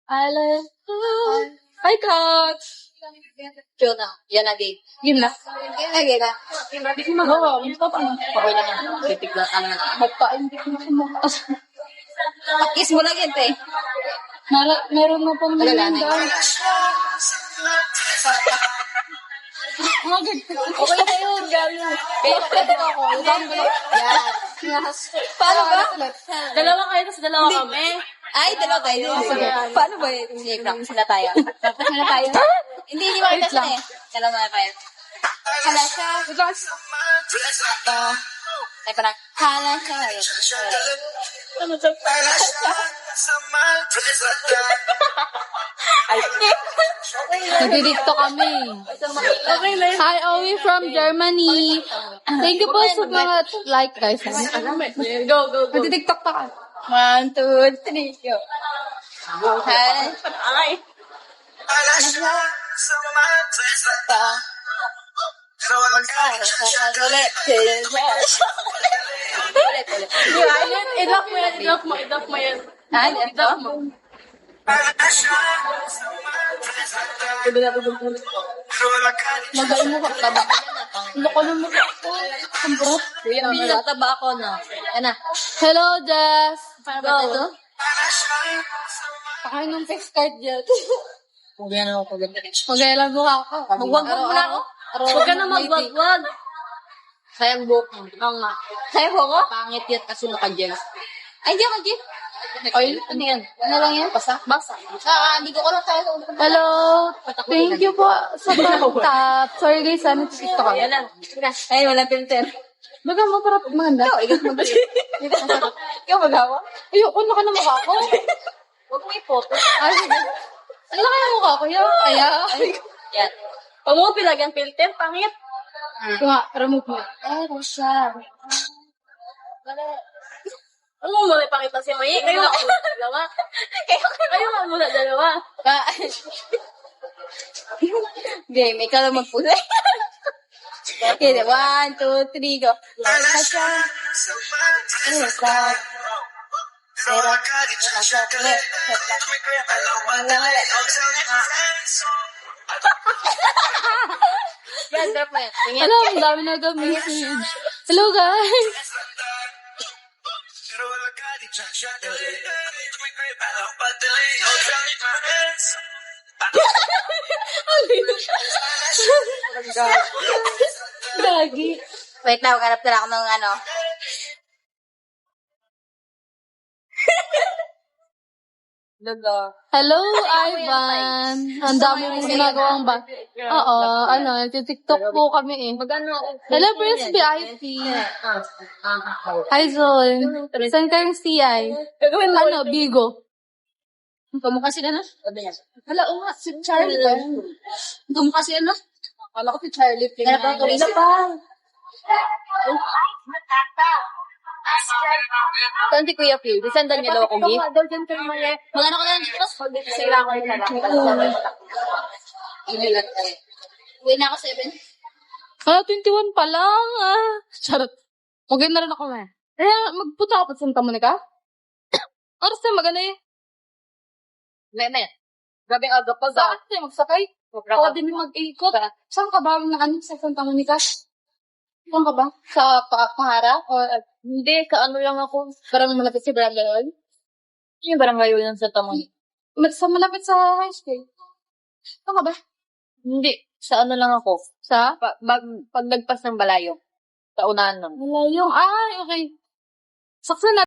Hi, Coach! Yun na. Yan na, Gabe. Yun na. Lagi ka. Hindi ko magawa. Gusto pa na. Okay lang yan. Titigla ka na. Magpain, hindi ko sumakas. Kiss mo lang yan, te. Meron na pang Wala na. Okay na yun, Gabi. Pwede ko ako. Yan. Paano ba? Dalawa kayo, tapos dalawa kami. Ay, dalawa tayo. Sige. Paano ba yun? Sige, practice na tayo. Practice na tayo. Hindi makita siya eh. Dalawa na tayo. Hala siya. Ay, parang, hala siya. Ano siya? Nagdidikto kami. Okay na yun. Hi, Owie from Germany. Thank you po sa mga like, guys. Go. Nagdidiktok pa ka. 1, 2, 3, go. Hala. Ay. I-lock mo yan. I-lock mo. Magaling mo ka ba? Loko naman ako. Ang bro. Pinataba ako, no? Yan na. Hello, Jess. Paano ba ito? Pakain ng face card dyan. Kung gano'n ako ganda. Magalang mukha ka. Magwagwag mo na ako. Huwag ka na magwagwag. Sayang buhok mo. Oo nga. Sayang buhok ko? Pangit yan kasi naka-gel. Ay, di ako, Gil. Oil? Ano yan? Ano lang yan? Basa? Hindi ko lang tayo. Hello. Thank you po sa pag-tap. Sorry guys, ano TikTok ka? Yan lang. Ay, walang filter. Baga mo para maganda. Ikaw mag-gawa. Ikaw magawa? Ayoko, naka na mukha ko. Huwag mo i-photo. Ay, sige. Ang laki ng mukha ko. Yan. Pag mo pilagyan filter, pangit. Nga, remove mo. Ay, Rosa. Ano mo muna ipakita si May? Kayo nga muna dalawa. Kayo nga muna dalawa. Game, ikaw lang magpula. Okay, 1, 2, 3, go. Rosa. Rosa. Yan, drop mo yan. Hello, ang dami na message. Hello, guys. Lagi. Wait lang, hanap na ako ng ano. Hello, Ivan. Ang dami mong ginagawang ba? Oo, TikTok po kami eh. Hello, Prince BIP. Hi, Zol. Saan kayong CI? Ano, Bigo? Kamukha sila na? Hala, nga, si Charlie. Kamukha sila na? Kala ko si Charlie. Wala pa. Saan si Kuya Phil? Saan daw niya daw ako gift? Magano ko na lang dito? Sila ako yung lalaki. Inilat tayo. Uwi na ako 7. Hala, 21 pa lang. Charot. Magay na rin ako eh. Magpunta ka pa sa Santa Monica? Oras na, magana eh. Meme. Grabe aga pa Saan tayo magsakay? Pwede din mag-ikot. Saan ka ba sa Santa Monica? Saan ka ba? Sa Pahara? Hindi, sa ano lang ako. Parang malapit si Brandon Hall? Yung barangay yun sa Tamon. Sa malapit sa high school. Saan ka ba? Hindi, sa ano lang ako. Sa? Pagdagpas ng Balayo. Sa unahan lang. Malayong. Okay. Saksa na.